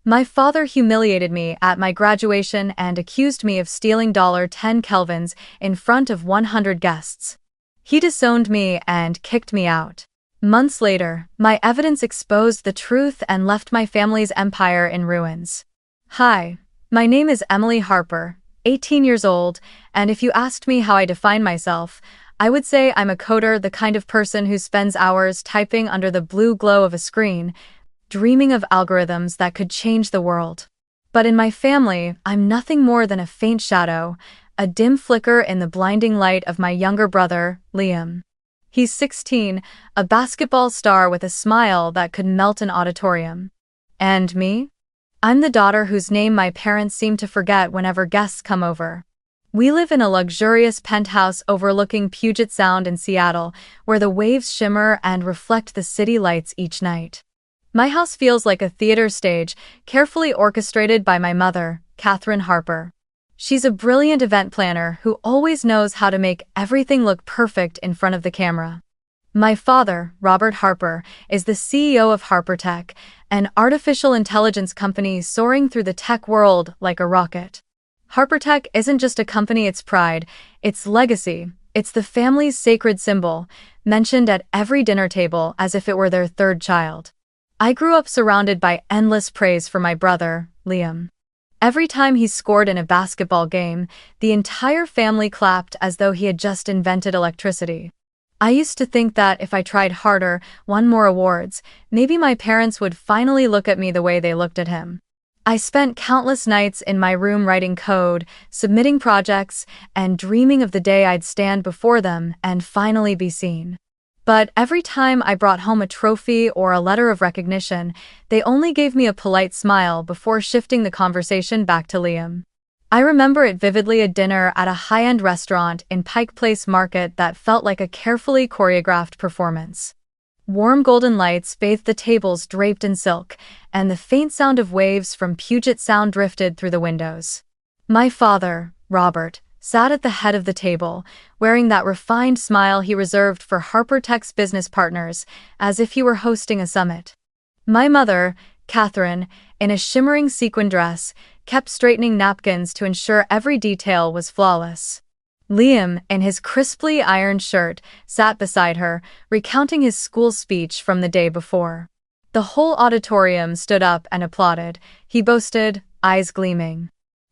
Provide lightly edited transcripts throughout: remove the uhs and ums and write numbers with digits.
My father humiliated me at my graduation and accused me of stealing $10 kelvins in front of 100 guests. He disowned me and kicked me out. Months later, my evidence exposed the truth and left my family's empire in ruins. Hi, my name is Emily Harper, 18 years old, and if you asked me how I define myself, I would say I'm a coder, the kind of person who spends hours typing under the blue glow of a screen, dreaming of algorithms that could change the world. But in my family, I'm nothing more than a faint shadow, a dim flicker in the blinding light of my younger brother, Liam. He's 16, a basketball star with a smile that could melt an auditorium. And me? I'm the daughter whose name my parents seem to forget whenever guests come over. We live in a luxurious penthouse overlooking Puget Sound in Seattle, where the waves shimmer and reflect the city lights each night. My house feels like a theater stage, carefully orchestrated by my mother, Catherine Harper. She's a brilliant event planner who always knows how to make everything look perfect in front of the camera. My father, Robert Harper, is the CEO of HarperTech, an artificial intelligence company soaring through the tech world like a rocket. HarperTech isn't just a company, it's pride, it's legacy, it's the family's sacred symbol, mentioned at every dinner table as if it were their third child. I grew up surrounded by endless praise for my brother, Liam. Every time he scored in a basketball game, the entire family clapped as though he had just invented electricity. I used to think that if I tried harder, won more awards, maybe my parents would finally look at me the way they looked at him. I spent countless nights in my room writing code, submitting projects, and dreaming of the day I'd stand before them and finally be seen. But every time I brought home a trophy or a letter of recognition, they only gave me a polite smile before shifting the conversation back to Liam. I remember it vividly, a dinner at a high-end restaurant in Pike Place Market that felt like a carefully choreographed performance. Warm golden lights bathed the tables draped in silk, and the faint sound of waves from Puget Sound drifted through the windows. My father, Robert, sat at the head of the table, wearing that refined smile he reserved for HarperTech's business partners, as if he were hosting a summit. My mother, Catherine, in a shimmering sequin dress, kept straightening napkins to ensure every detail was flawless. Liam, in his crisply ironed shirt, sat beside her, recounting his school speech from the day before. The whole auditorium stood up and applauded, he boasted, eyes gleaming.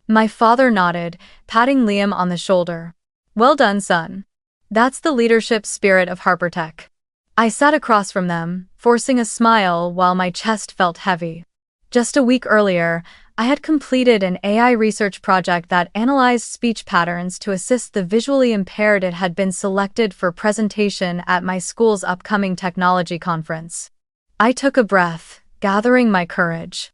My father nodded, patting Liam on the shoulder. Well done, son. That's the leadership spirit of HarperTech. I sat across from them, forcing a smile while my chest felt heavy. Just a week earlier, I had completed an AI research project that analyzed speech patterns to assist the visually impaired. It had been selected for presentation at my school's upcoming technology conference. I took a breath, gathering my courage.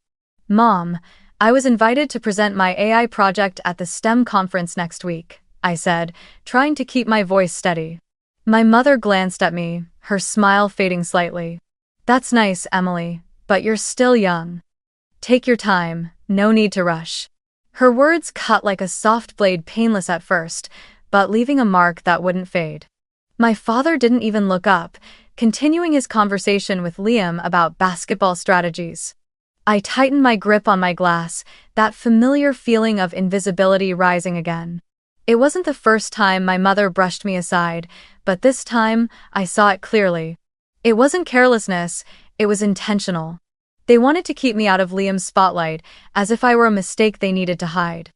Mom, I was invited to present my AI project at the STEM conference next week, I said, trying to keep my voice steady. My mother glanced at me, her smile fading slightly. That's nice, Emily, but you're still young. Take your time, no need to rush. Her words cut like a soft blade, painless at first, but leaving a mark that wouldn't fade. My father didn't even look up, continuing his conversation with Liam about basketball strategies. I tightened my grip on my glass, that familiar feeling of invisibility rising again. It wasn't the first time my mother brushed me aside, but this time, I saw it clearly. It wasn't carelessness, it was intentional. They wanted to keep me out of Liam's spotlight, as if I were a mistake they needed to hide.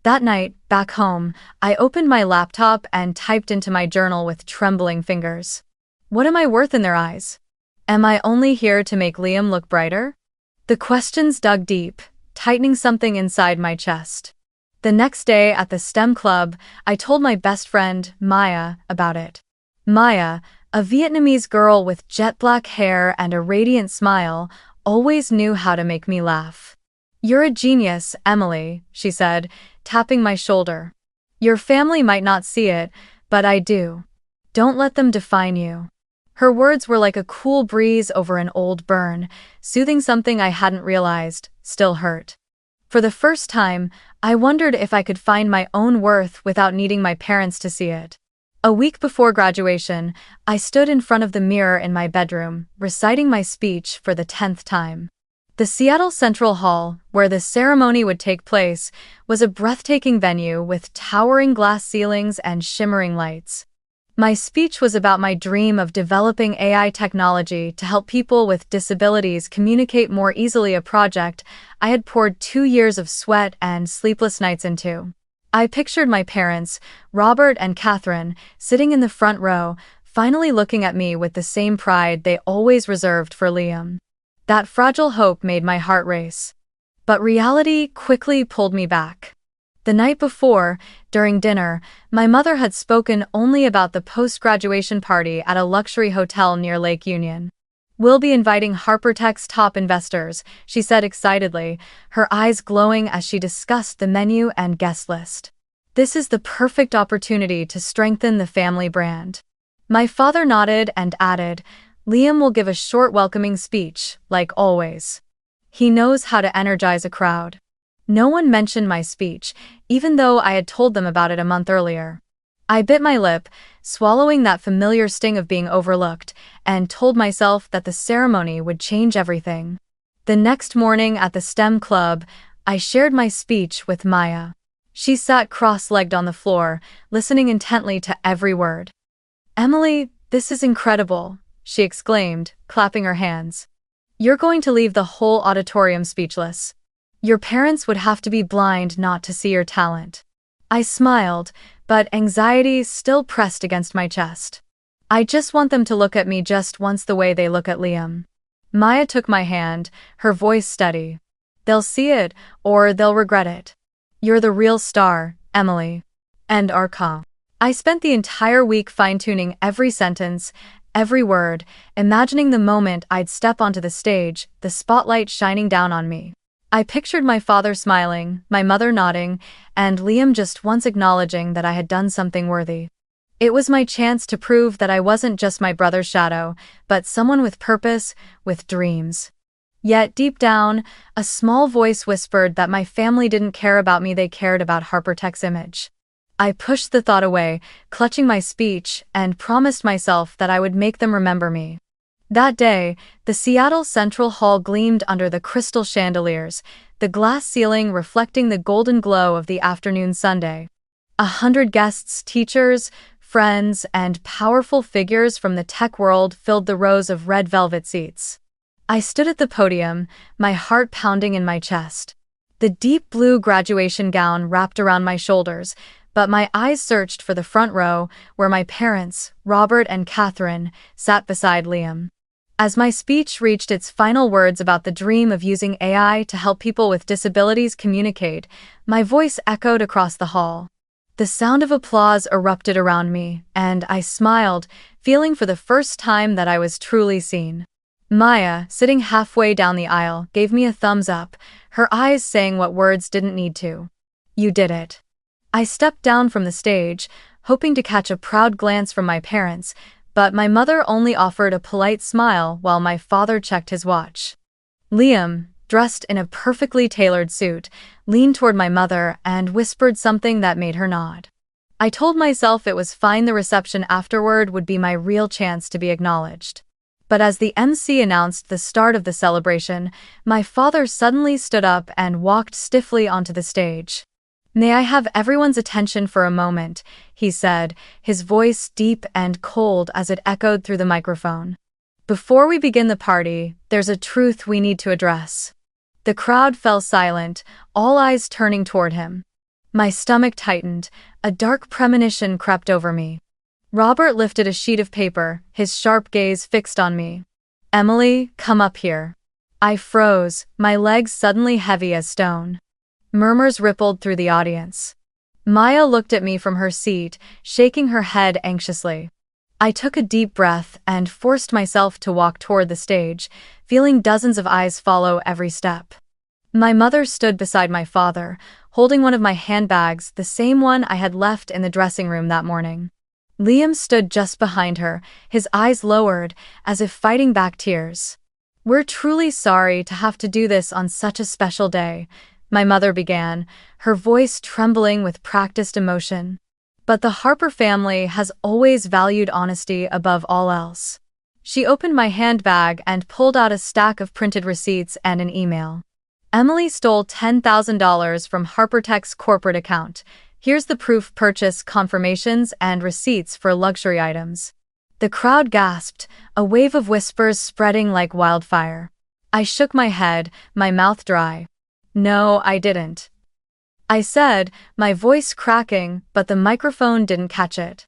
That night, back home, I opened my laptop and typed into my journal with trembling fingers. What am I worth in their eyes? Am I only here to make Liam look brighter? The questions dug deep, tightening something inside my chest. The next day at the STEM club, I told my best friend, Maya, about it. Maya, a Vietnamese girl with jet black hair and a radiant smile, always knew how to make me laugh. You're a genius, Emily, she said, tapping my shoulder. Your family might not see it, but I do. Don't let them define you. Her words were like a cool breeze over an old burn, soothing something I hadn't realized still hurt. For the first time, I wondered if I could find my own worth without needing my parents to see it. A week before graduation, I stood in front of the mirror in my bedroom, reciting my speech for the 10th time. The Seattle Central Hall, where the ceremony would take place, was a breathtaking venue with towering glass ceilings and shimmering lights. My speech was about my dream of developing AI technology to help people with disabilities communicate more easily, a project I had poured 2 years of sweat and sleepless nights into. I pictured my parents, Robert and Catherine, sitting in the front row, finally looking at me with the same pride they always reserved for Liam. That fragile hope made my heart race. But reality quickly pulled me back. The night before, during dinner, my mother had spoken only about the post-graduation party at a luxury hotel near Lake Union. "We'll be inviting HarperTech's top investors," she said excitedly, her eyes glowing as she discussed the menu and guest list. "This is the perfect opportunity to strengthen the family brand." My father nodded and added, "Liam will give a short welcoming speech, like always. He knows how to energize a crowd." No one mentioned my speech, even though I had told them about it a month earlier. I bit my lip, swallowing that familiar sting of being overlooked, and told myself that the ceremony would change everything. The next morning at the STEM club, I shared my speech with Maya. She sat cross-legged on the floor, listening intently to every word. "Emily, this is incredible," she exclaimed, clapping her hands. "You're going to leave the whole auditorium speechless. Your parents would have to be blind not to see your talent." I smiled, but anxiety still pressed against my chest. "I just want them to look at me just once the way they look at Liam." Maya took my hand, her voice steady. "They'll see it, or they'll regret it. You're the real star, Emily." And Arca. I spent the entire week fine-tuning every sentence, every word, imagining the moment I'd step onto the stage, the spotlight shining down on me. I pictured my father smiling, my mother nodding, and Liam just once acknowledging that I had done something worthy. It was my chance to prove that I wasn't just my brother's shadow, but someone with purpose, with dreams. Yet deep down, a small voice whispered that my family didn't care about me, they cared about HarperTech's image. I pushed the thought away, clutching my speech, and promised myself that I would make them remember me. That day, the Seattle Central Hall gleamed under the crystal chandeliers, the glass ceiling reflecting the golden glow of the afternoon sundae. 100 guests, teachers, friends, and powerful figures from the tech world filled the rows of red velvet seats. I stood at the podium, my heart pounding in my chest. The deep blue graduation gown wrapped around my shoulders, but my eyes searched for the front row, where my parents, Robert and Catherine, sat beside Liam. As my speech reached its final words about the dream of using AI to help people with disabilities communicate, my voice echoed across the hall. The sound of applause erupted around me, and I smiled, feeling for the first time that I was truly seen. Maya, sitting halfway down the aisle, gave me a thumbs up, her eyes saying what words didn't need to. "You did it." I stepped down from the stage, hoping to catch a proud glance from my parents, but my mother only offered a polite smile while my father checked his watch. Liam, dressed in a perfectly tailored suit, leaned toward my mother and whispered something that made her nod. I told myself it was fine, the reception afterward would be my real chance to be acknowledged. But as the MC announced the start of the celebration, my father suddenly stood up and walked stiffly onto the stage. "May I have everyone's attention for a moment," he said, his voice deep and cold as it echoed through the microphone. "Before we begin the party, there's a truth we need to address." The crowd fell silent, all eyes turning toward him. My stomach tightened, a dark premonition crept over me. Robert lifted a sheet of paper, his sharp gaze fixed on me. "Emily, come up here." I froze, my legs suddenly heavy as stone. Murmurs rippled through the audience. Maya looked at me from her seat, shaking her head anxiously. I took a deep breath and forced myself to walk toward the stage, feeling dozens of eyes follow every step. My mother stood beside my father, holding one of my handbags, the same one I had left in the dressing room that morning. Liam stood just behind her, his eyes lowered, as if fighting back tears. "We're truly sorry to have to do this on such a special day," my mother began, her voice trembling with practiced emotion. "But the Harper family has always valued honesty above all else. She opened my handbag and pulled out a stack of printed receipts and an email. Emily stole $10,000 from Harpertech's corporate account. Here's the proof: purchase confirmations and receipts for luxury items. The crowd gasped, a wave of whispers spreading like wildfire. I shook my head, my mouth dry. No, I didn't, I said, my voice cracking, but the microphone didn't catch it.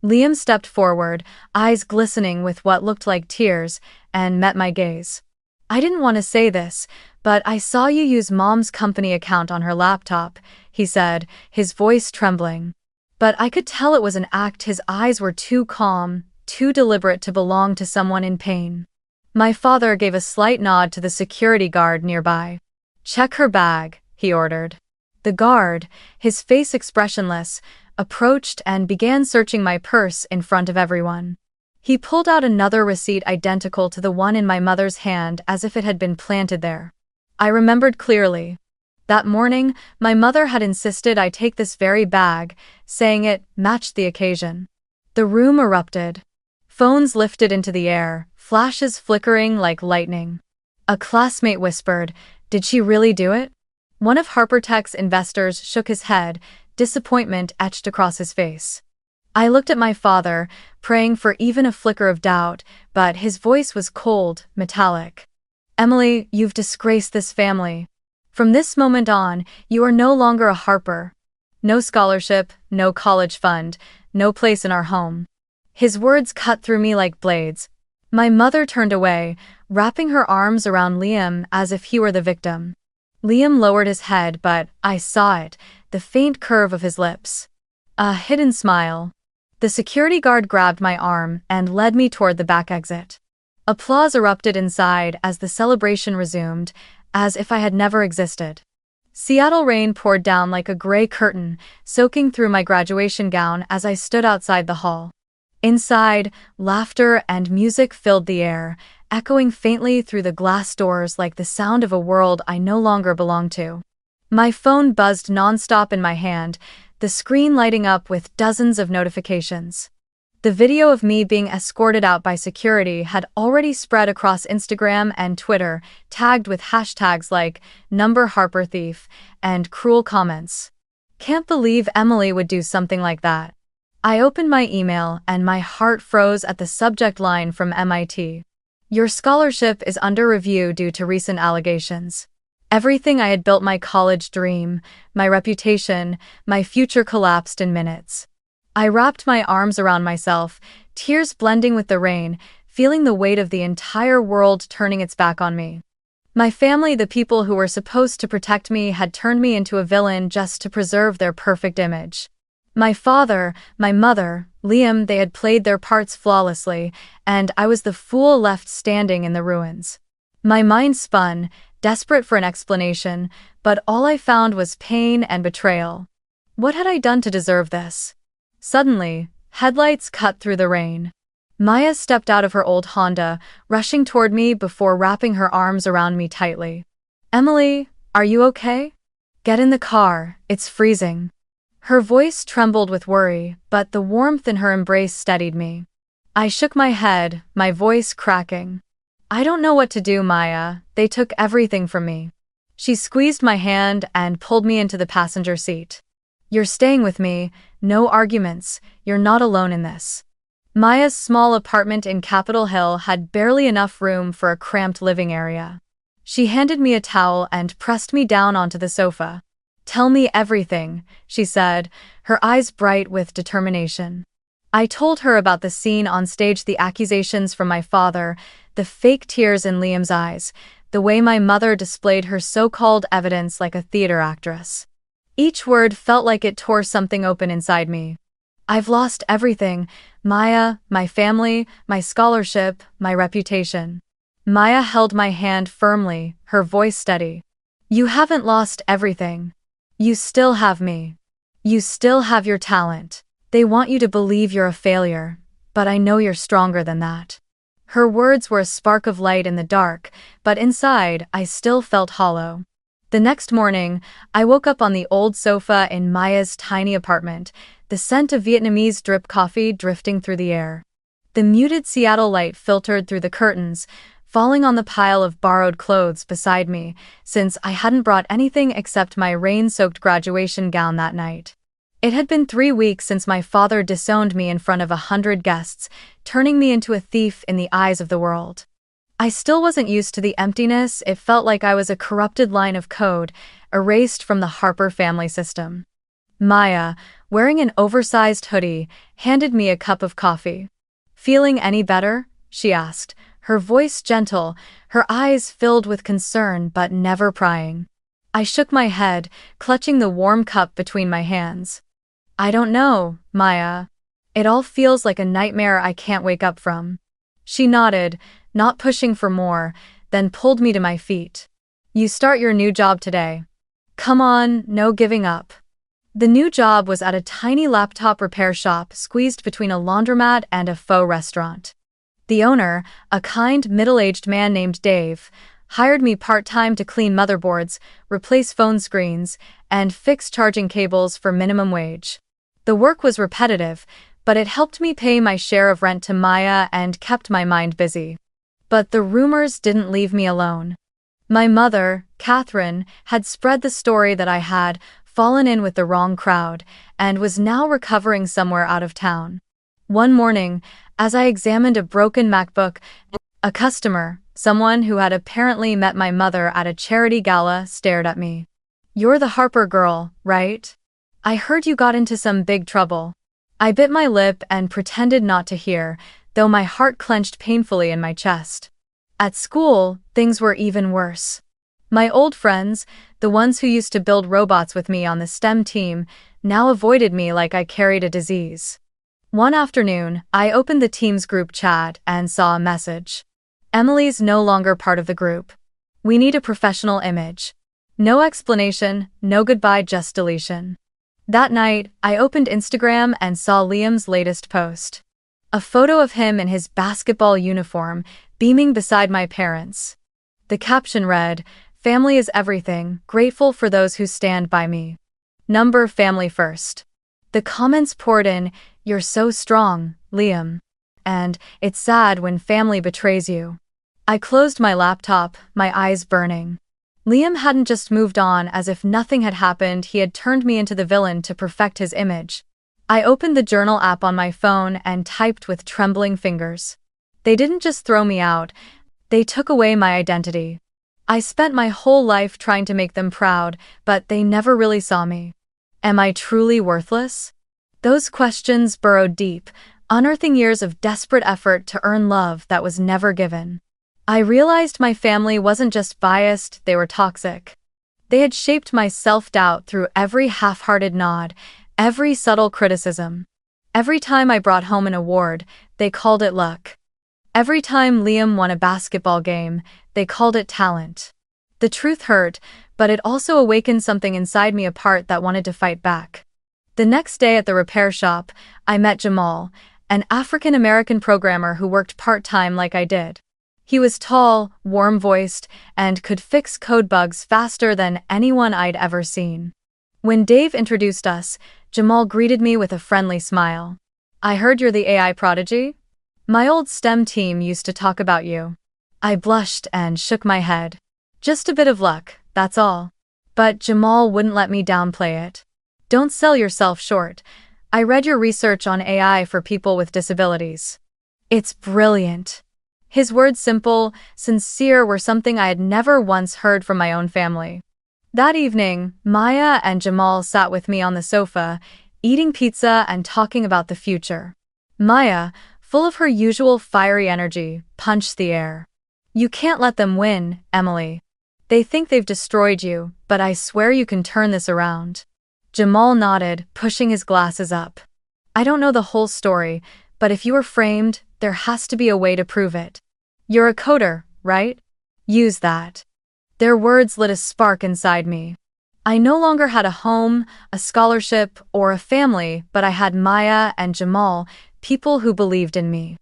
Liam stepped forward, eyes glistening with what looked like tears, and met my gaze. I didn't want to say this, but I saw you use Mom's company account on her laptop, he said, his voice trembling. But I could tell it was an act. His eyes were too calm, too deliberate to belong to someone in pain. My father gave a slight nod to the security guard nearby. Check her bag, he ordered. The guard, his face expressionless, approached and began searching my purse in front of everyone. He pulled out another receipt identical to the one in my mother's hand, as if it had been planted there. I remembered clearly. That morning, my mother had insisted I take this very bag, saying it matched the occasion. The room erupted. Phones lifted into the air, flashes flickering like lightning. A classmate whispered, "Did she really do it?" One of Harpertech's investors shook his head, disappointment etched across his face. I looked at my father, praying for even a flicker of doubt, but his voice was cold, metallic. "Emily, you've disgraced this family. From this moment on, you are no longer a Harper. No scholarship, no college fund, no place in our home." His words cut through me like blades. My mother turned away, wrapping her arms around Liam as if he were the victim. Liam lowered his head, but I saw it, the faint curve of his lips. A hidden smile. The security guard grabbed my arm and led me toward the back exit. Applause erupted inside as the celebration resumed, as if I had never existed. Seattle rain poured down like a gray curtain, soaking through my graduation gown as I stood outside the hall. Inside, laughter and music filled the air, echoing faintly through the glass doors like the sound of a world I no longer belonged to. My phone buzzed nonstop in my hand, the screen lighting up with dozens of notifications. The video of me being escorted out by security had already spread across Instagram and Twitter, tagged with hashtags like #HarperThief and cruel comments. Can't believe Emily would do something like that. I opened my email and my heart froze at the subject line from MIT. "Your scholarship is under review due to recent allegations." Everything I had built, my college dream, my reputation, my future, collapsed in minutes. I wrapped my arms around myself, tears blending with the rain, feeling the weight of the entire world turning its back on me. My family, the people who were supposed to protect me, had turned me into a villain just to preserve their perfect image. My father, my mother, Liam, they had played their parts flawlessly, and I was the fool left standing in the ruins. My mind spun, desperate for an explanation, but all I found was pain and betrayal. What had I done to deserve this? Suddenly, headlights cut through the rain. Maya stepped out of her old Honda, rushing toward me before wrapping her arms around me tightly. "Emily, are you okay? Get in the car, it's freezing." Her voice trembled with worry, but the warmth in her embrace steadied me. I shook my head, my voice cracking. "I don't know what to do, Maya. They took everything from me." She squeezed my hand and pulled me into the passenger seat. "You're staying with me, no arguments, you're not alone in this." Maya's small apartment in Capitol Hill had barely enough room for a cramped living area. She handed me a towel and pressed me down onto the sofa. "Tell me everything," she said, her eyes bright with determination. I told her about the scene on stage, the accusations from my father, the fake tears in Liam's eyes, the way my mother displayed her so-called evidence like a theater actress. Each word felt like it tore something open inside me. "I've lost everything, Maya, my family, my scholarship, my reputation." Maya held my hand firmly, her voice steady. "You haven't lost everything. You still have me. You still have your talent. They want you to believe you're a failure, but I know you're stronger than that." Her words were a spark of light in the dark, but inside, I still felt hollow. The next morning, I woke up on the old sofa in Maya's tiny apartment, the scent of Vietnamese drip coffee drifting through the air. The muted Seattle light filtered through the curtains, falling on the pile of borrowed clothes beside me, since I hadn't brought anything except my rain-soaked graduation gown that night. It had been 3 weeks since my father disowned me in front of 100 guests, turning me into a thief in the eyes of the world. I still wasn't used to the emptiness. It felt like I was a corrupted line of code, erased from the Harper family system. Maya, wearing an oversized hoodie, handed me a cup of coffee. "Feeling any better?" she asked, her voice gentle, her eyes filled with concern but never prying. I shook my head, clutching the warm cup between my hands. "I don't know, Maya. It all feels like a nightmare I can't wake up from." She nodded, not pushing for more, then pulled me to my feet. "You start your new job today. Come on, no giving up." The new job was at a tiny laptop repair shop squeezed between a laundromat and a faux restaurant. The owner, a kind, middle-aged man named Dave, hired me part-time to clean motherboards, replace phone screens, and fix charging cables for minimum wage. The work was repetitive, but it helped me pay my share of rent to Maya and kept my mind busy. But the rumors didn't leave me alone. My mother, Catherine, had spread the story that I had fallen in with the wrong crowd and was now recovering somewhere out of town. One morning, as I examined a broken MacBook, a customer, someone who had apparently met my mother at a charity gala, stared at me. "You're the Harper girl, right? I heard you got into some big trouble." I bit my lip and pretended not to hear, though my heart clenched painfully in my chest. At school, things were even worse. My old friends, the ones who used to build robots with me on the STEM team, now avoided me like I carried a disease. One afternoon, I opened the team's group chat and saw a message. "Emily's no longer part of the group. We need a professional image." No explanation, no goodbye, just deletion. That night, I opened Instagram and saw Liam's latest post. A photo of him in his basketball uniform, beaming beside my parents. The caption read, "Family is everything, grateful for those who stand by me. Number family first." The comments poured in, "You're so strong, Liam." And, "It's sad when family betrays you." I closed my laptop, my eyes burning. Liam hadn't just moved on as if nothing had happened, he had turned me into the villain to perfect his image. I opened the journal app on my phone and typed with trembling fingers. They didn't just throw me out, they took away my identity. I spent my whole life trying to make them proud, but they never really saw me. Am I truly worthless? Those questions burrowed deep, unearthing years of desperate effort to earn love that was never given. I realized my family wasn't just biased, they were toxic. They had shaped my self-doubt through every half-hearted nod, every subtle criticism. Every time I brought home an award, they called it luck. Every time Liam won a basketball game, they called it talent. The truth hurt, but it also awakened something inside me, a part that wanted to fight back. The next day at the repair shop, I met Jamal, an African-American programmer who worked part-time like I did. He was tall, warm-voiced, and could fix code bugs faster than anyone I'd ever seen. When Dave introduced us, Jamal greeted me with a friendly smile. "I heard you're the AI prodigy? My old STEM team used to talk about you." I blushed and shook my head. "Just a bit of luck, that's all." But Jamal wouldn't let me downplay it. "Don't sell yourself short. I read your research on AI for people with disabilities. It's brilliant." His words, simple, sincere, were something I had never once heard from my own family. That evening, Maya and Jamal sat with me on the sofa, eating pizza and talking about the future. Maya, full of her usual fiery energy, punched the air. "You can't let them win, Emily. They think they've destroyed you, but I swear you can turn this around." Jamal nodded, pushing his glasses up. "I don't know the whole story, but if you were framed, there has to be a way to prove it. You're a coder, right? Use that." Their words lit a spark inside me. I no longer had a home, a scholarship, or a family, but I had Maya and Jamal, people who believed in me.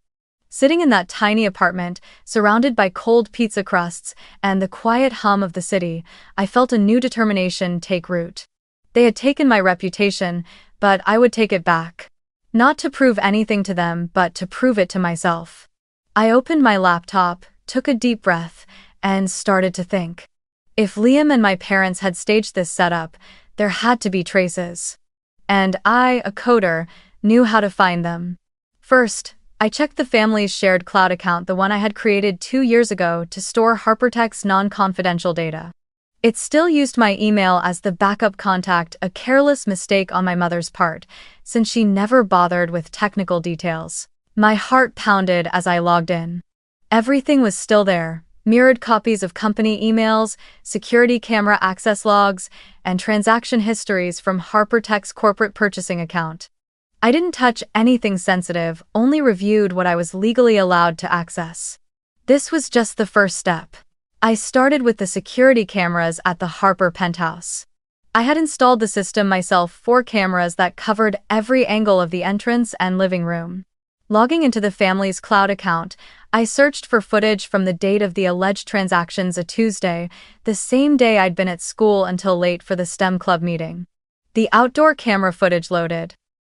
Sitting in that tiny apartment, surrounded by cold pizza crusts and the quiet hum of the city, I felt a new determination take root. They had taken my reputation, but I would take it back. Not to prove anything to them, but to prove it to myself. I opened my laptop, took a deep breath, and started to think. If Liam and my parents had staged this setup, there had to be traces. And I, a coder, knew how to find them. First, I checked the family's shared cloud account, the one I had created 2 years ago to store HarperTech's non-confidential data. It still used my email as the backup contact, a careless mistake on my mother's part, since she never bothered with technical details. My heart pounded as I logged in. Everything was still there: mirrored copies of company emails, security camera access logs, and transaction histories from HarperTech's corporate purchasing account. I didn't touch anything sensitive, only reviewed what I was legally allowed to access. This was just the first step. I started with the security cameras at the Harper penthouse. I had installed the system myself, 4 cameras that covered every angle of the entrance and living room. Logging into the family's cloud account, I searched for footage from the date of the alleged transactions, a Tuesday, the same day I'd been at school until late for the STEM club meeting. The outdoor camera footage loaded.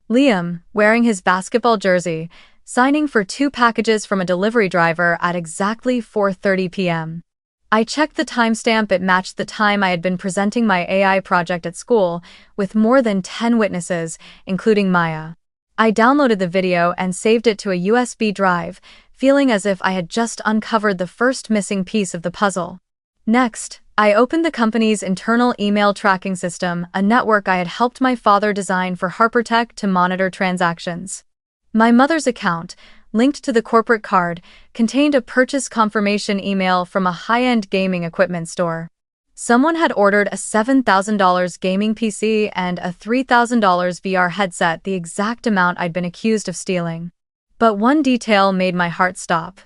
Liam, wearing his basketball jersey, signing for 2 packages from a delivery driver at exactly 4:30 p.m. I checked the timestamp. It matched the time I had been presenting my AI project at school, with more than 10 witnesses, including Maya. I downloaded the video and saved it to a USB drive, feeling as if I had just uncovered the first missing piece of the puzzle. Next, I opened the company's internal email tracking system, a network I had helped my father design for HarperTech to monitor transactions. My mother's account, linked to the corporate card, contained a purchase confirmation email from a high-end gaming equipment store. Someone had ordered a $7,000 gaming PC and a $3,000 VR headset, the exact amount I'd been accused of stealing. But one detail made my heart stop.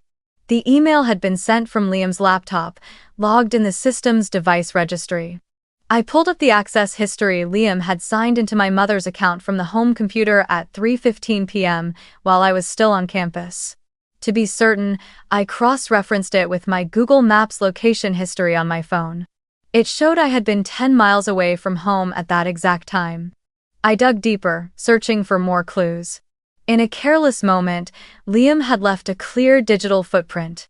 The email had been sent from Liam's laptop, logged in the system's device registry. I pulled up the access history. Liam had signed into my mother's account from the home computer at 3:15 p.m. while I was still on campus. To be certain, I cross-referenced it with my Google Maps location history on my phone. It showed I had been 10 miles away from home at that exact time. I dug deeper, searching for more clues. In a careless moment, Liam had left a clear digital footprint.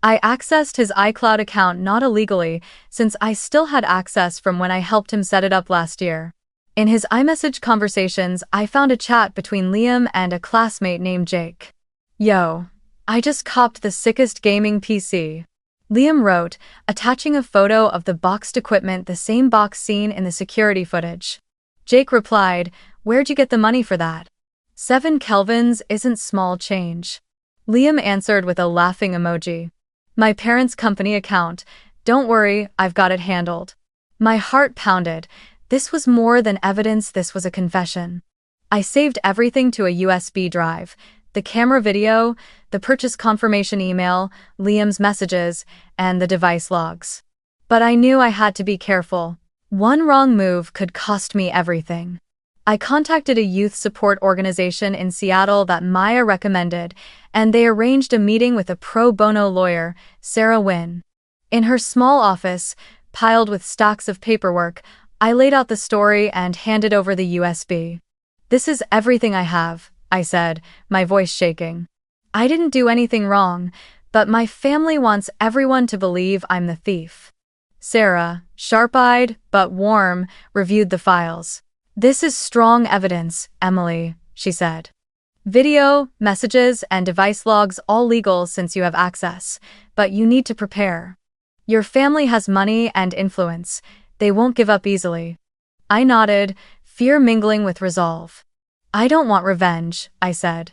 I accessed his iCloud account not illegally, since I still had access from when I helped him set it up last year. In his iMessage conversations, I found a chat between Liam and a classmate named Jake. "Yo, I just copped the sickest gaming PC," Liam wrote, attaching a photo of the boxed equipment, the same box seen in the security footage. Jake replied, "Where'd you get the money for that? 7 kelvins isn't small change." Liam answered with a laughing emoji. "My parents' company account. Don't worry, I've got it handled." My heart pounded. This was more than evidence, this was a confession. I saved everything to a USB drive: the camera video, the purchase confirmation email, Liam's messages, and the device logs. But I knew I had to be careful. One wrong move could cost me everything. I contacted a youth support organization in Seattle that Maya recommended, and they arranged a meeting with a pro bono lawyer, Sarah Wynn. In her small office, piled with stacks of paperwork, I laid out the story and handed over the USB. "This is everything I have," I said, my voice shaking. "I didn't do anything wrong, but my family wants everyone to believe I'm the thief." Sarah, sharp-eyed but warm, reviewed the files. "This is strong evidence, Emily," she said. "Video, messages, and device logs all legal since you have access, but you need to prepare. Your family has money and influence. They won't give up easily." I nodded, fear mingling with resolve. "I don't want revenge," I said.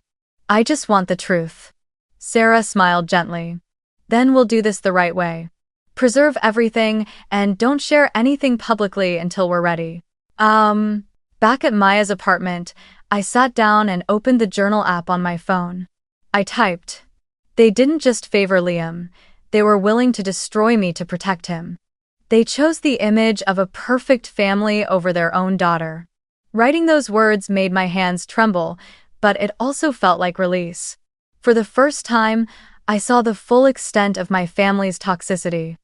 "I just want the truth." Sarah smiled gently. "Then we'll do this the right way. Preserve everything and don't share anything publicly until we're ready." Back at Maya's apartment, I sat down and opened the journal app on my phone. I typed. They didn't just favor Liam, they were willing to destroy me to protect him. They chose the image of a perfect family over their own daughter. Writing those words made my hands tremble, but it also felt like release. For the first time, I saw the full extent of my family's toxicity.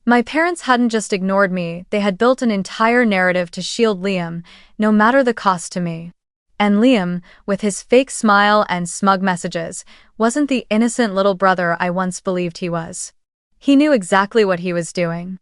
My parents hadn't just ignored me, they had built an entire narrative to shield Liam, no matter the cost to me. And Liam, with his fake smile and smug messages, wasn't the innocent little brother I once believed he was. He knew exactly what he was doing.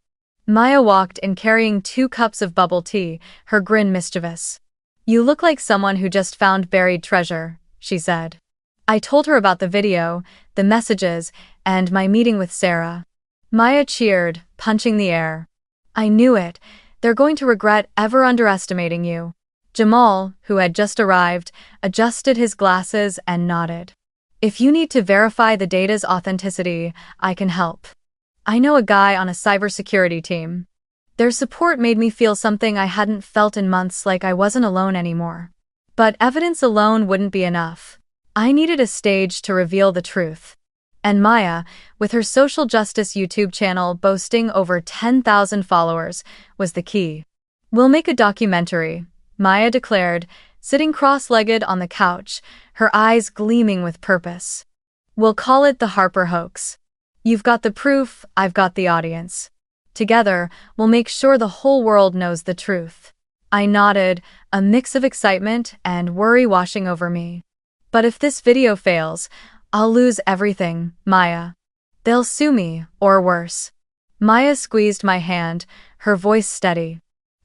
Maya walked in carrying 2 cups of bubble tea, her grin mischievous. "You look like someone who just found buried treasure," she said. I told her about the video, the messages, and my meeting with Sarah. Maya cheered, punching the air. "I knew it. They're going to regret ever underestimating you." Jamal, who had just arrived, adjusted his glasses and nodded. "If you need to verify the data's authenticity, I can help. I know a guy on a cybersecurity team." Their support made me feel something I hadn't felt in months, like I wasn't alone anymore. But evidence alone wouldn't be enough. I needed a stage to reveal the truth. And Maya, with her social justice YouTube channel boasting over 10,000 followers, was the key. "We'll make a documentary," Maya declared, sitting cross-legged on the couch, her eyes gleaming with purpose. "We'll call it the Harper Hoax. You've got the proof, I've got the audience. Together, we'll make sure the whole world knows the truth." I nodded, a mix of excitement and worry washing over me. "But if this video fails, I'll lose everything, Maya. They'll sue me, or worse." Maya squeezed my hand, her voice steady.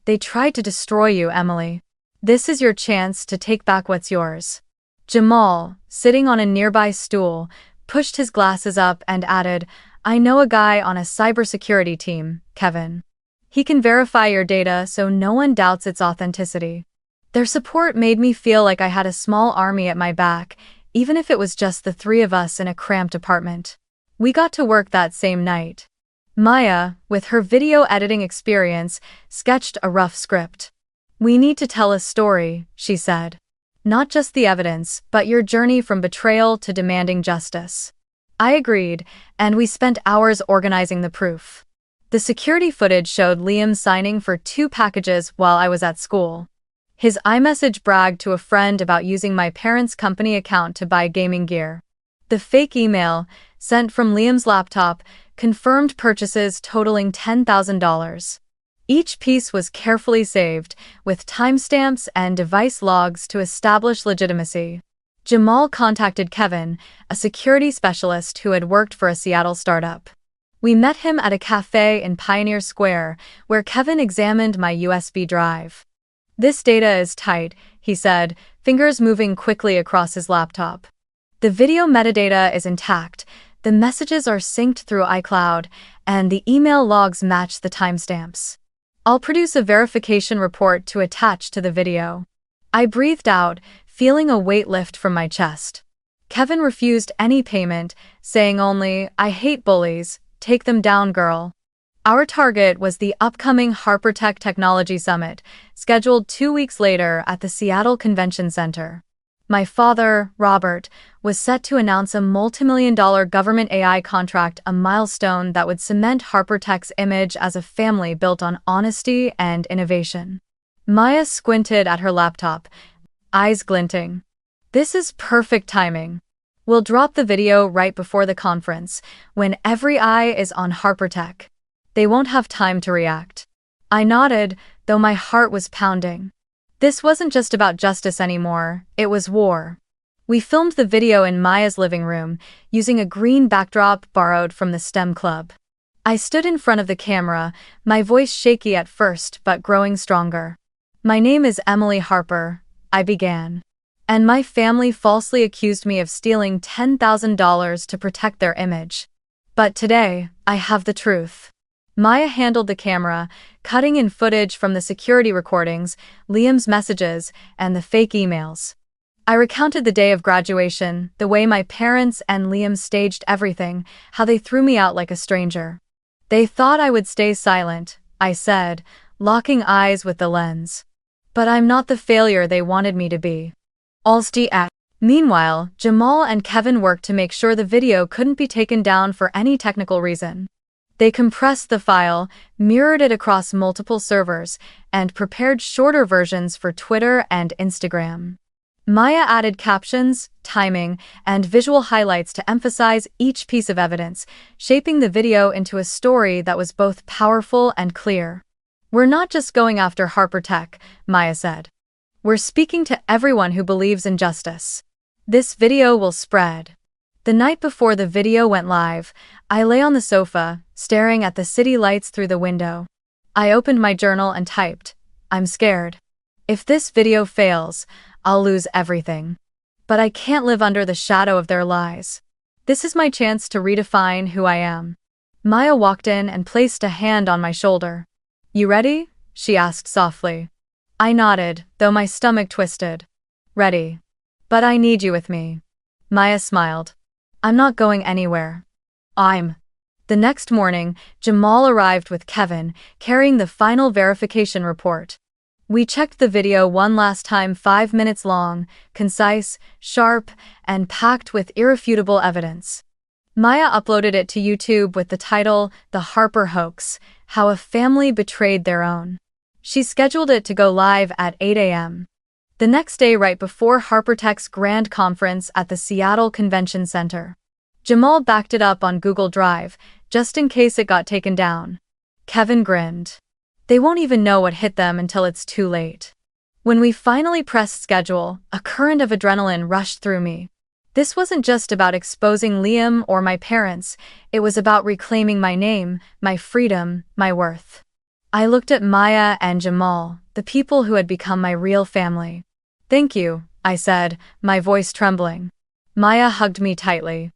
"They tried to destroy you, Emily. This is your chance to take back what's yours." Jamal, sitting on a nearby stool, pushed his glasses up and added, "I know a guy on a cybersecurity team, Kevin. He can verify your data so no one doubts its authenticity." Their support made me feel like I had a small army at my back, even if it was just the 3 of us in a cramped apartment. We got to work that same night. Maya, with her video editing experience, sketched a rough script. "We need to tell a story," she said. "Not just the evidence, but your journey from betrayal to demanding justice." I agreed, and we spent hours organizing the proof. The security footage showed Liam signing for 2 packages while I was at school. His iMessage bragged to a friend about using my parents' company account to buy gaming gear. The fake email, sent from Liam's laptop, confirmed purchases totaling $10,000. Each piece was carefully saved, with timestamps and device logs to establish legitimacy. Jamal contacted Kevin, a security specialist who had worked for a Seattle startup. We met him at a cafe in Pioneer Square, where Kevin examined my USB drive. "This data is tight," he said, fingers moving quickly across his laptop. "The video metadata is intact, the messages are synced through iCloud, and the email logs match the timestamps. I'll produce a verification report to attach to the video." I breathed out, feeling a weight lift from my chest. Kevin refused any payment, saying only, "I hate bullies, take them down, girl." Our target was the upcoming HarperTech Technology Summit, scheduled 2 weeks later at the Seattle Convention Center. My father, Robert, was set to announce a multimillion-dollar government AI contract, a milestone that would cement HarperTech's image as a family built on honesty and innovation. Maya squinted at her laptop, eyes glinting. "This is perfect timing. We'll drop the video right before the conference, when every eye is on HarperTech. They won't have time to react." I nodded, though my heart was pounding. This wasn't just about justice anymore, it was war. We filmed the video in Maya's living room, using a green backdrop borrowed from the STEM Club. I stood in front of the camera, my voice shaky at first but growing stronger. "My name is Emily Harper," I began. "And my family falsely accused me of stealing $10,000 to protect their image. But today, I have the truth." Maya handled the camera, cutting in footage from the security recordings, Liam's messages, and the fake emails. I recounted the day of graduation, the way my parents and Liam staged everything, how they threw me out like a stranger. "They thought I would stay silent," I said, locking eyes with the lens. "But I'm not the failure they wanted me to be." Meanwhile, Jamal and Kevin worked to make sure the video couldn't be taken down for any technical reason. They compressed the file, mirrored it across multiple servers, and prepared shorter versions for Twitter and Instagram. Maya added captions, timing, and visual highlights to emphasize each piece of evidence, shaping the video into a story that was both powerful and clear. "We're not just going after HarperTech," Maya said. We're speaking to everyone who believes in justice. This video will spread. The night before the video went live, I lay on the sofa, staring at the city lights through the window. I opened my journal and typed, "I'm scared. If this video fails, I'll lose everything. But I can't live under the shadow of their lies. This is my chance to redefine who I am." Maya walked in and placed a hand on my shoulder. "You ready?" she asked softly. I nodded, though my stomach twisted. "Ready. But I need you with me." Maya smiled. "I'm not going anywhere." The next morning, Jamal arrived with Kevin, carrying the final verification report. We checked the video one last time, 5 minutes long, concise, sharp, and packed with irrefutable evidence. Maya uploaded it to YouTube with the title, "The Harper Hoax: How a Family Betrayed Their Own." She scheduled it to go live at 8 a.m. the next day, right before HarperTech's grand conference at the Seattle Convention Center. Jamal backed it up on Google Drive, just in case it got taken down. Kevin grinned. They won't even know what hit them until it's too late. When we finally pressed schedule, a current of adrenaline rushed through me. This wasn't just about exposing Liam or my parents, it was about reclaiming my name, my freedom, my worth. I looked at Maya and Jamal, the people who had become my real family. "Thank you," I said, my voice trembling. Maya hugged me tightly.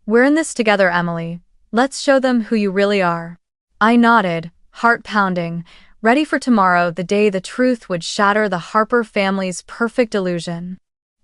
"We're in this together, Emily. Let's show them who you really are." I nodded, heart pounding, ready for tomorrow, the day the truth would shatter the Harper family's perfect illusion.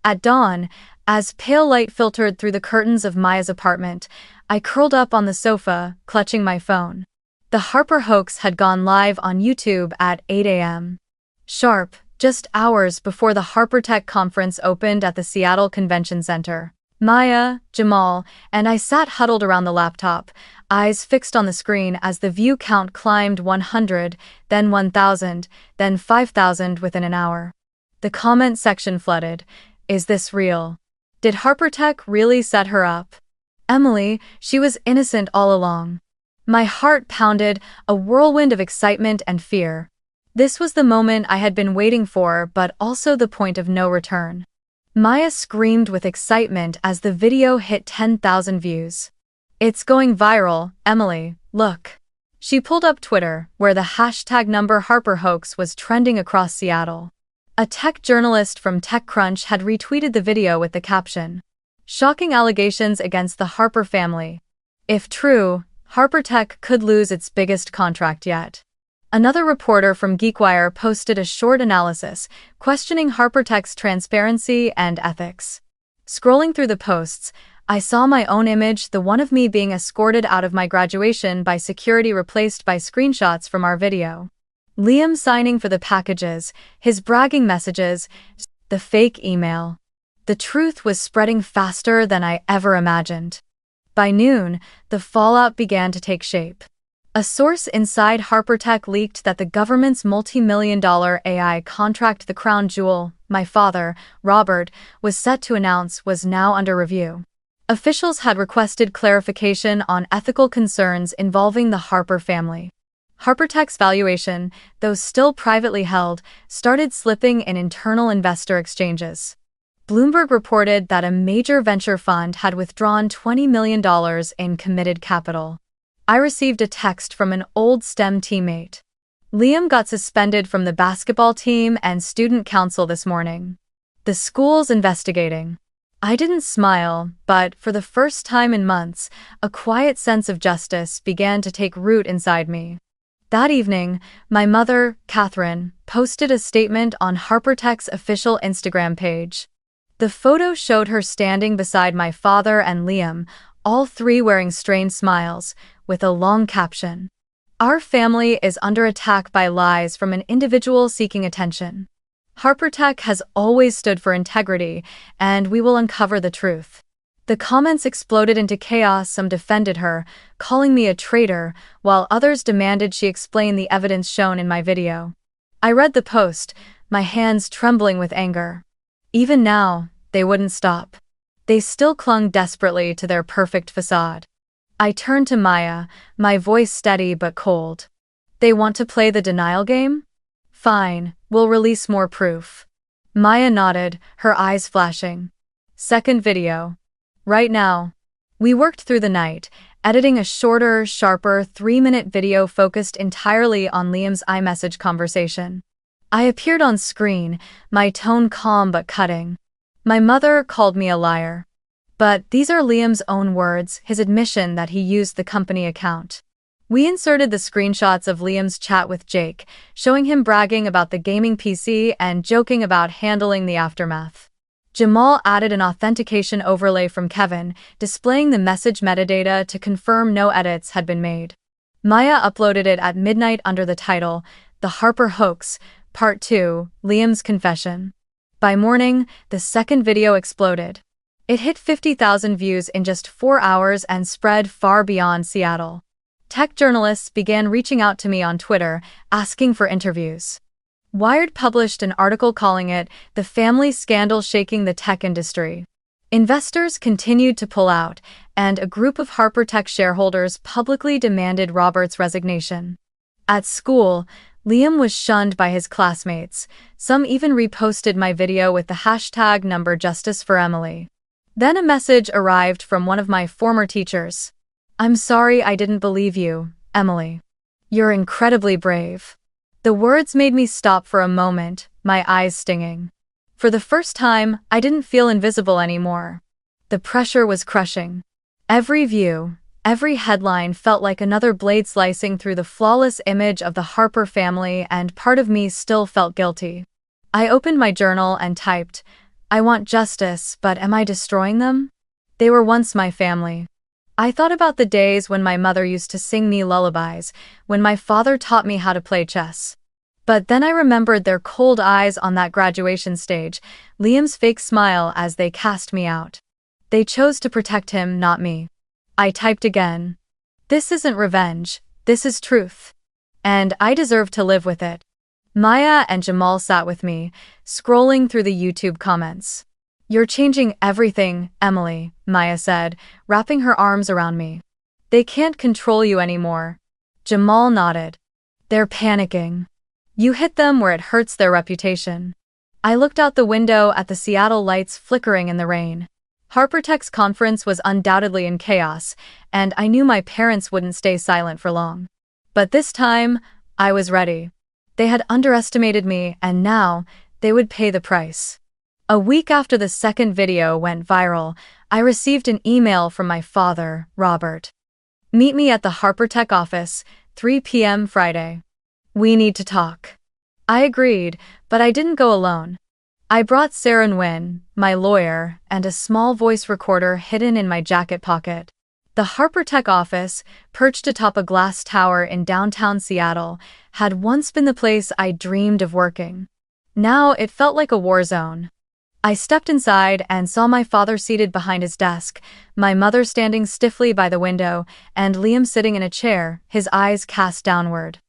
At dawn, as pale light filtered through the curtains of Maya's apartment, I curled up on the sofa, clutching my phone. The Harper Hoax had gone live on YouTube at 8 a.m. sharp, just hours before the HarperTech conference opened at the Seattle Convention Center. Maya, Jamal, and I sat huddled around the laptop, eyes fixed on the screen as the view count climbed 100, then 1,000, then 5,000 within an hour. The comment section flooded. "Is this real? Did HarperTech really set her up? Emily, she was innocent all along." My heart pounded, a whirlwind of excitement and fear. This was the moment I had been waiting for, but also the point of no return. Maya screamed with excitement as the video hit 10,000 views. "It's going viral, Emily, look." She pulled up Twitter, where the hashtag #HarperHoax was trending across Seattle. A tech journalist from TechCrunch had retweeted the video with the caption, "Shocking allegations against the Harper family. If true, HarperTech could lose its biggest contract yet." Another reporter from GeekWire posted a short analysis, questioning HarperTech's transparency and ethics. Scrolling through the posts, I saw my own image, the one of me being escorted out of my graduation by security, replaced by screenshots from our video. Liam signing for the packages, his bragging messages, the fake email. The truth was spreading faster than I ever imagined. By noon, the fallout began to take shape. A source inside HarperTech leaked that the government's multi-million-dollar AI contract, the crown jewel my father, Robert, was set to announce, was now under review. Officials had requested clarification on ethical concerns involving the Harper family. HarperTech's valuation, though still privately held, started slipping in internal investor exchanges. Bloomberg reported that a major venture fund had withdrawn $20 million in committed capital. I received a text from an old STEM teammate. "Liam got suspended from the basketball team and student council this morning. The school's investigating." I didn't smile, but for the first time in months, a quiet sense of justice began to take root inside me. That evening, my mother, Catherine, posted a statement on HarperTech's official Instagram page. The photo showed her standing beside my father and Liam, all three wearing strained smiles, with a long caption. "Our family is under attack by lies from an individual seeking attention. HarperTech has always stood for integrity, and we will uncover the truth." The comments exploded into chaos. Some defended her, calling me a traitor, while others demanded she explain the evidence shown in my video. I read the post, my hands trembling with anger. Even now, they wouldn't stop. They still clung desperately to their perfect facade. I turned to Maya, my voice steady but cold. "They want to play the denial game? Fine, we'll release more proof." Maya nodded, her eyes flashing. Second video. Right now. We worked through the night, editing a shorter, sharper 3-minute video focused entirely on Liam's iMessage conversation. I appeared on screen, my tone calm but cutting. My mother called me a liar. But these are Liam's own words, his admission that he used the company account. We inserted the screenshots of Liam's chat with Jake, showing him bragging about the gaming PC and joking about handling the aftermath. Jamal added an authentication overlay from Kevin, displaying the message metadata to confirm no edits had been made. Maya uploaded it at midnight under the title, The Harper Hoax, Part 2, Liam's Confession. By morning, the second video exploded. It hit 50,000 views in just 4 hours and spread far beyond Seattle. Tech journalists began reaching out to me on Twitter, asking for interviews. Wired published an article calling it the family scandal shaking the tech industry. Investors continued to pull out, and a group of Harper Tech shareholders publicly demanded Robert's resignation. At school, Liam was shunned by his classmates. Some even reposted my video with the hashtag #JusticeForEmily. Then a message arrived from one of my former teachers. "I'm sorry I didn't believe you, Emily. You're incredibly brave." The words made me stop for a moment, my eyes stinging. For the first time, I didn't feel invisible anymore. The pressure was crushing. Every view, every headline felt like another blade slicing through the flawless image of the Harper family, and part of me still felt guilty. I opened my journal and typed, "I want justice, but am I destroying them? They were once my family." I thought about the days when my mother used to sing me lullabies, when my father taught me how to play chess. But then I remembered their cold eyes on that graduation stage, Liam's fake smile as they cast me out. They chose to protect him, not me. I typed again. "This isn't revenge, this is truth. And I deserve to live with it." Maya and Jamal sat with me, scrolling through the YouTube comments. "You're changing everything, Emily," Maya said, wrapping her arms around me. "They can't control you anymore." Jamal nodded. "They're panicking. You hit them where it hurts their reputation." I looked out the window at the Seattle lights flickering in the rain. Harper Tech's conference was undoubtedly in chaos, and I knew my parents wouldn't stay silent for long. But this time, I was ready. They had underestimated me, and now, they would pay the price. A week after the second video went viral, I received an email from my father, Robert. "Meet me at the Harper Tech office, 3 p.m. Friday. We need to talk." I agreed, but I didn't go alone. I brought Sarah Nguyen, my lawyer, and a small voice recorder hidden in my jacket pocket. The Harper Tech office, perched atop a glass tower in downtown Seattle, had once been the place I dreamed of working. Now it felt like a war zone. I stepped inside and saw my father seated behind his desk, my mother standing stiffly by the window, and Liam sitting in a chair, his eyes cast downward.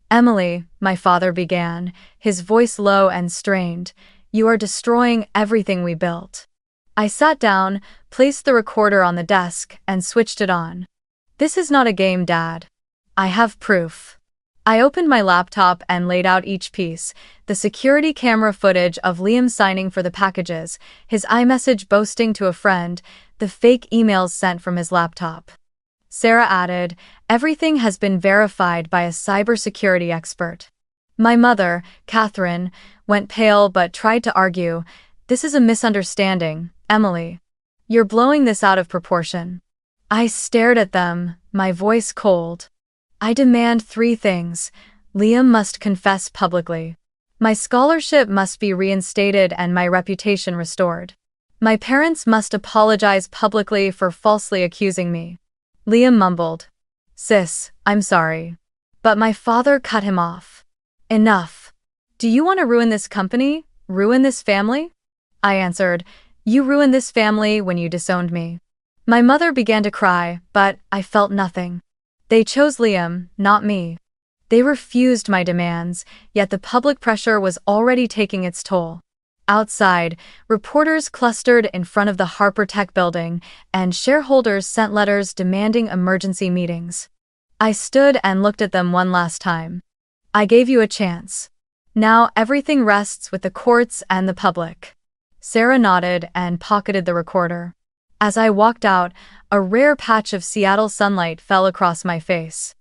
"Emily," my father began, his voice low and strained, "you are destroying everything we built." I sat down, placed the recorder on the desk, and switched it on. "This is not a game, Dad. I have proof." I opened my laptop and laid out each piece, the security camera footage of Liam signing for the packages, his iMessage boasting to a friend, the fake emails sent from his laptop. Sarah added, "Everything has been verified by a cybersecurity expert." My mother, Catherine, went pale but tried to argue, "This is a misunderstanding, Emily. You're blowing this out of proportion." I stared at them, my voice cold. "I demand 3 things. Liam must confess publicly. My scholarship must be reinstated and my reputation restored. My parents must apologize publicly for falsely accusing me." Liam mumbled, "Sis, I'm sorry." But my father cut him off. "Enough. Do you want to ruin this company? Ruin this family?" I answered, "You ruined this family when you disowned me." My mother began to cry, but I felt nothing. They chose Liam, not me. They refused my demands, yet the public pressure was already taking its toll. Outside, reporters clustered in front of the Harper Tech building, and shareholders sent letters demanding emergency meetings. I stood and looked at them one last time. "I gave you a chance. Now everything rests with the courts and the public. Sarah nodded and pocketed the recorder. As I walked out, a rare patch of Seattle sunlight fell across my face.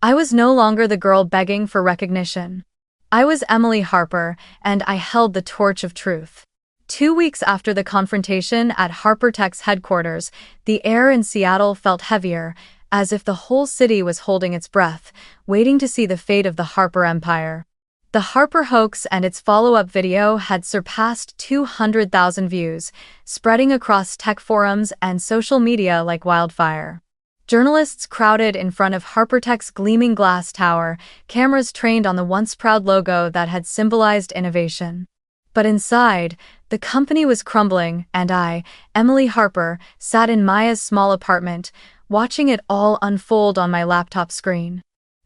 I was no longer the girl begging for recognition. I was Emily Harper, and I held the torch of truth. 2 weeks after the confrontation at HarperTech's headquarters, the air in Seattle felt heavier, as if the whole city was holding its breath, waiting to see the fate of the Harper empire. The Harper hoax and its follow-up video had surpassed 200,000 views, spreading across tech forums and social media like wildfire. Journalists crowded in front of HarperTech's gleaming glass tower, cameras trained on the once-proud logo that had symbolized innovation. But inside, the company was crumbling, and I, Emily Harper, sat in Maya's small apartment, watching it all unfold on my laptop screen.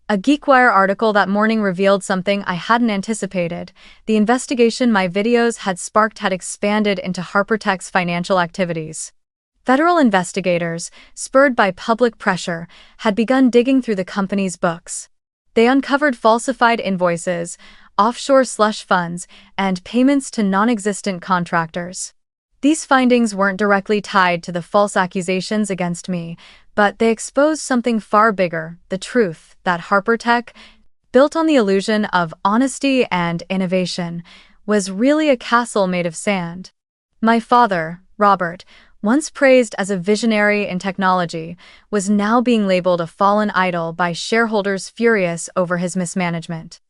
A GeekWire article that morning revealed something I hadn't anticipated. The investigation my videos had sparked had expanded into HarperTech's financial activities. Federal investigators, spurred by public pressure, had begun digging through the company's books. They uncovered falsified invoices, offshore slush funds, and payments to non-existent contractors. These findings weren't directly tied to the false accusations against me, but they exposed something far bigger, the truth that HarperTech, built on the illusion of honesty and innovation, was really a castle made of sand. My father, Robert, once praised as a visionary in technology, was now being labeled a fallen idol by shareholders furious over his mismanagement.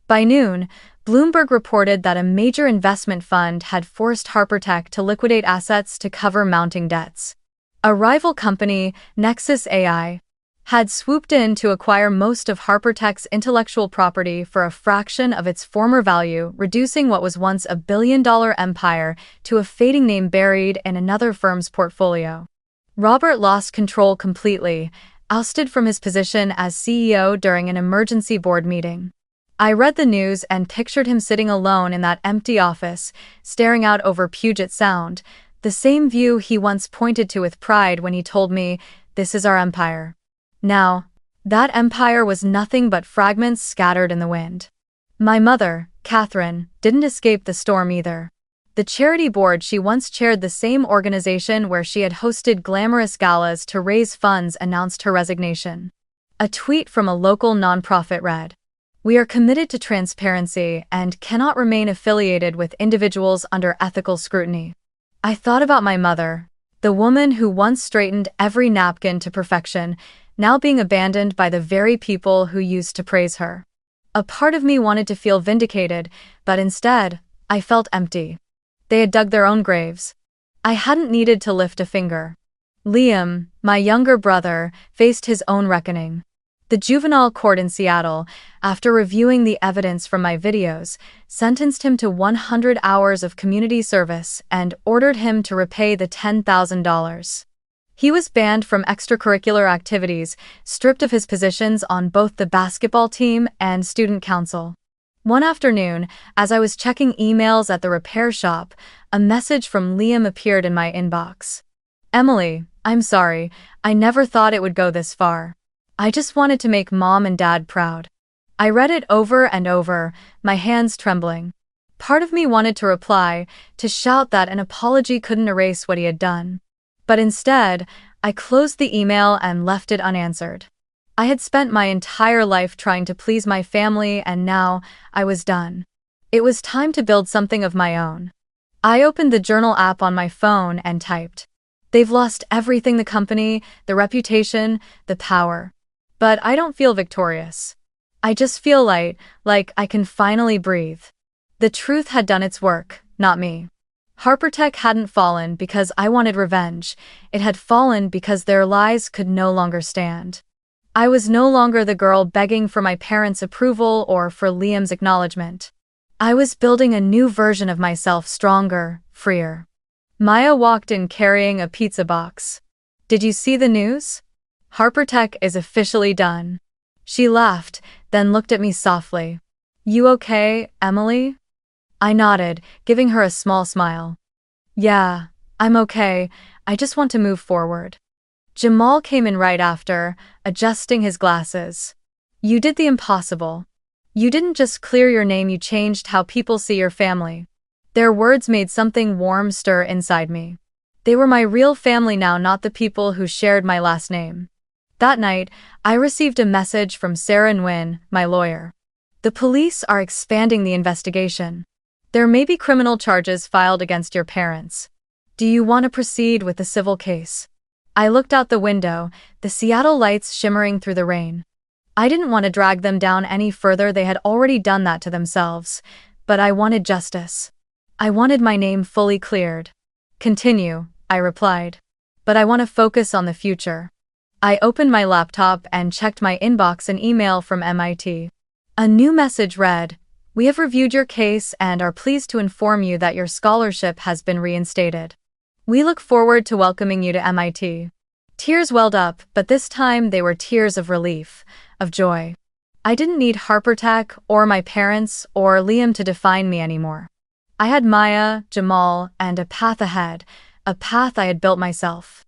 By noon, Bloomberg reported that a major investment fund had forced HarperTech to liquidate assets to cover mounting debts. A rival company, Nexus AI, had swooped in to acquire most of HarperTech's intellectual property for a fraction of its former value, reducing what was once a billion-dollar empire to a fading name buried in another firm's portfolio. Robert lost control completely, ousted from his position as CEO during an emergency board meeting. I read the news and pictured him sitting alone in that empty office, staring out over Puget Sound, the same view he once pointed to with pride when he told me, "This is our empire." Now, that empire was nothing but fragments scattered in the wind. My mother, Catherine, didn't escape the storm either. The charity board she once chaired, the same organization where she had hosted glamorous galas to raise funds, announced her resignation. A tweet from a local nonprofit read, "We are committed to transparency and cannot remain affiliated with individuals under ethical scrutiny." I thought about my mother, the woman who once straightened every napkin to perfection, now being abandoned by the very people who used to praise her. A part of me wanted to feel vindicated, but instead, I felt empty. They had dug their own graves. I hadn't needed to lift a finger. Liam, my younger brother, faced his own reckoning. The juvenile court in Seattle, after reviewing the evidence from my videos, sentenced him to 100 hours of community service and ordered him to repay the $10,000. He was banned from extracurricular activities, stripped of his positions on both the basketball team and student council. One afternoon, as I was checking emails at the repair shop, a message from Liam appeared in my inbox. "Emily, I'm sorry, I never thought it would go this far. I just wanted to make Mom and Dad proud." I read it over and over, my hands trembling. Part of me wanted to reply, to shout that an apology couldn't erase what he had done. But instead, I closed the email and left it unanswered. I had spent my entire life trying to please my family, and now I was done. It was time to build something of my own. I opened the journal app on my phone and typed, "They've lost everything, the company, the reputation, the power. But I don't feel victorious. I just feel light, like I can finally breathe." The truth had done its work, not me. HarperTech hadn't fallen because I wanted revenge. It had fallen because their lies could no longer stand. I was no longer the girl begging for my parents' approval or for Liam's acknowledgement. I was building a new version of myself, stronger, freer. Maya walked in carrying a pizza box. "Did you see the news? HarperTech is officially done." She laughed, then looked at me softly. "You okay, Emily?" I nodded, giving her a small smile. "Yeah, I'm okay, I just want to move forward." Jamal came in right after, adjusting his glasses. "You did the impossible. You didn't just clear your name, you changed how people see your family." Their words made something warm stir inside me. They were my real family now, not the people who shared my last name. That night, I received a message from Sarah Nguyen, my lawyer. "The police are expanding the investigation. There may be criminal charges filed against your parents. Do you want to proceed with the civil case?" I looked out the window, the Seattle lights shimmering through the rain. I didn't want to drag them down any further, they had already done that to themselves, but I wanted justice. I wanted my name fully cleared. "Continue," I replied. "But I want to focus on the future." I opened my laptop and checked my inbox. An email from MIT. A new message read, "We have reviewed your case and are pleased to inform you that your scholarship has been reinstated. We look forward to welcoming you to MIT." Tears welled up, but this time they were tears of relief, of joy. I didn't need HarperTech or my parents or Liam to define me anymore. I had Maya, Jamal, and a path ahead, a path I had built myself.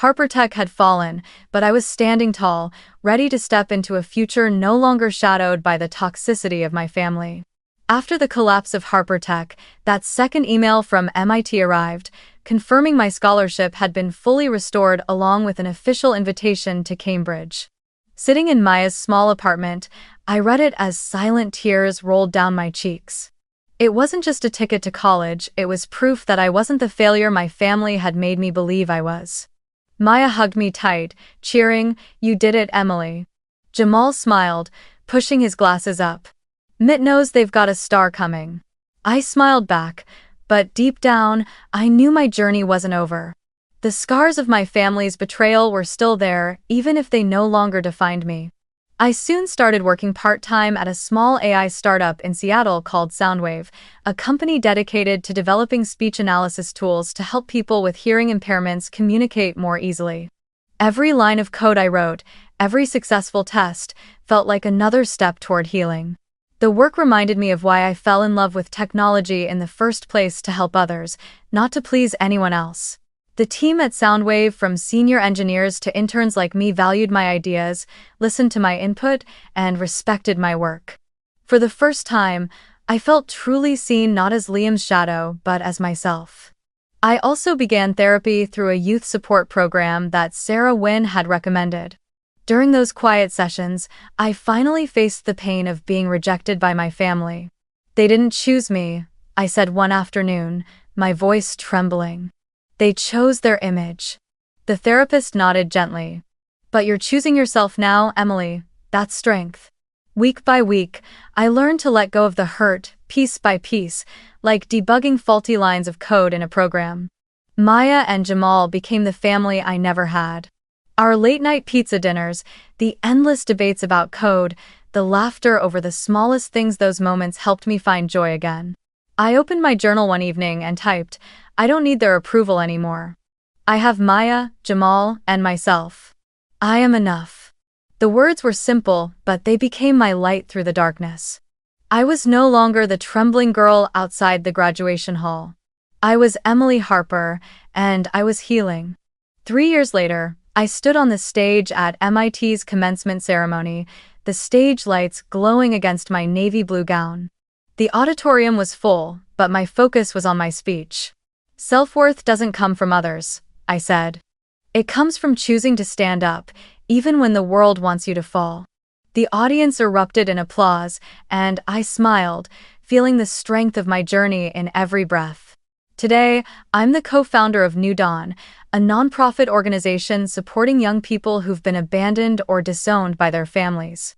HarperTech had fallen, but I was standing tall, ready to step into a future no longer shadowed by the toxicity of my family. After the collapse of HarperTech, that second email from MIT arrived, confirming my scholarship had been fully restored along with an official invitation to Cambridge. Sitting in Maya's small apartment, I read it as silent tears rolled down my cheeks. It wasn't just a ticket to college, it was proof that I wasn't the failure my family had made me believe I was. Maya hugged me tight, cheering, "You did it, Emily." Jamal smiled, pushing his glasses up. "Mitt knows they've got a star coming." I smiled back, but deep down, I knew my journey wasn't over. The scars of my family's betrayal were still there, even if they no longer defined me. I soon started working part-time at a small AI startup in Seattle called Soundwave, a company dedicated to developing speech analysis tools to help people with hearing impairments communicate more easily. Every line of code I wrote, every successful test, felt like another step toward healing. The work reminded me of why I fell in love with technology in the first place: to help others, not to please anyone else. The team at Soundwave, from senior engineers to interns like me, valued my ideas, listened to my input, and respected my work. For the first time, I felt truly seen, not as Liam's shadow, but as myself. I also began therapy through a youth support program that Sarah Nguyen had recommended. During those quiet sessions, I finally faced the pain of being rejected by my family. "They didn't choose me," I said one afternoon, my voice trembling. "They chose their image." The therapist nodded gently. "But you're choosing yourself now, Emily. That's strength." Week by week, I learned to let go of the hurt, piece by piece, like debugging faulty lines of code in a program. Maya and Jamal became the family I never had. Our late-night pizza dinners, the endless debates about code, the laughter over the smallest things, those moments helped me find joy again. I opened my journal one evening and typed, "I don't need their approval anymore. I have Maya, Jamal, and myself. I am enough." The words were simple, but they became my light through the darkness. I was no longer the trembling girl outside the graduation hall. I was Emily Harper, and I was healing. 3 years later, I stood on the stage at MIT's commencement ceremony, the stage lights glowing against my navy blue gown. The auditorium was full, but my focus was on my speech. "Self-worth doesn't come from others," I said. "It comes from choosing to stand up, even when the world wants you to fall." The audience erupted in applause, and I smiled, feeling the strength of my journey in every breath. Today, I'm the co-founder of New Dawn, a nonprofit organization supporting young people who've been abandoned or disowned by their families.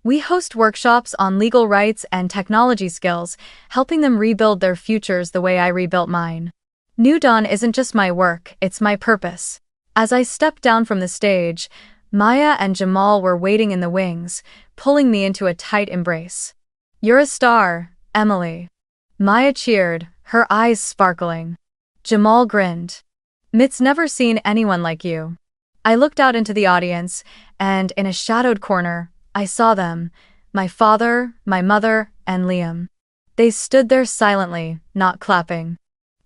We host workshops on legal rights and technology skills, helping them rebuild their futures the way I rebuilt mine. New Dawn isn't just my work, it's my purpose. As I stepped down from the stage, Maya and Jamal were waiting in the wings, pulling me into a tight embrace. "You're a star, Emily." Maya cheered, her eyes sparkling. Jamal grinned. "Mitt's never seen anyone like you." I looked out into the audience, and in a shadowed corner, I saw them, my father, my mother, and Liam. They stood there silently, not clapping.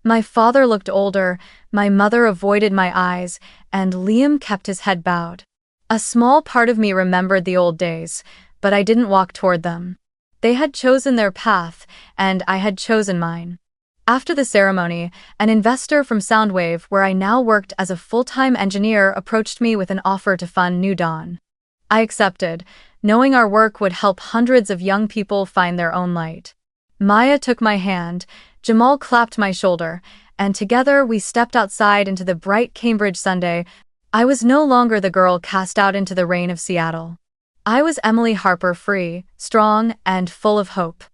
My father looked older, my mother avoided my eyes, and Liam kept his head bowed. A small part of me remembered the old days, but I didn't walk toward them. They had chosen their path, and I had chosen mine. After the ceremony, an investor from Soundwave, where I now worked as a full-time engineer, approached me with an offer to fund New Dawn. I accepted, knowing our work would help hundreds of young people find their own light. Maya took my hand, Jamal clapped my shoulder, and together we stepped outside into the bright Cambridge Sunday. I was no longer the girl cast out into the rain of Seattle. I was Emily Harper, free, strong, and full of hope.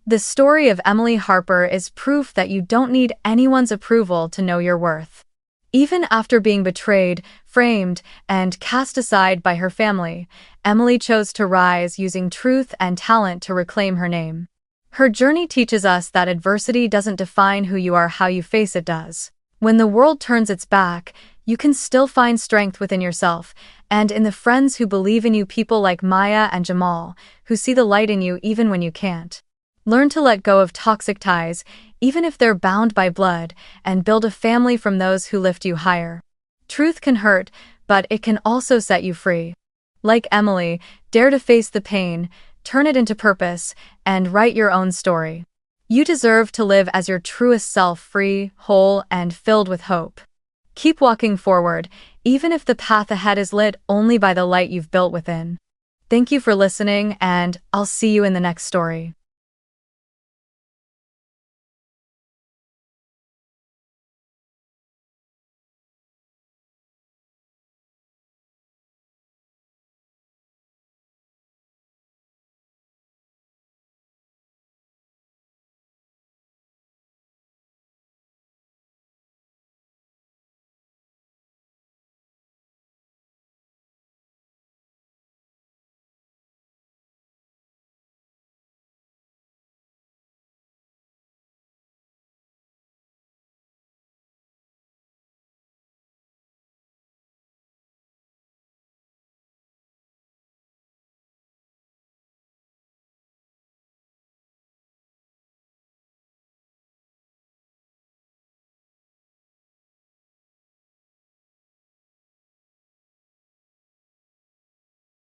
The story of Emily Harper is proof that you don't need anyone's approval to know your worth. Even after being betrayed, framed, and cast aside by her family, Emily chose to rise, using truth and talent to reclaim her name. Her journey teaches us that adversity doesn't define who you are, how you face it does. When the world turns its back, you can still find strength within yourself, and in the friends who believe in you, people like Maya and Jamal, who see the light in you even when you can't. Learn to let go of toxic ties, even if they're bound by blood, and build a family from those who lift you higher. Truth can hurt, but it can also set you free. Like Emily, dare to face the pain, turn it into purpose, and write your own story. You deserve to live as your truest self, free, whole, and filled with hope. Keep walking forward, even if the path ahead is lit only by the light you've built within. Thank you for listening, and I'll see you in the next story.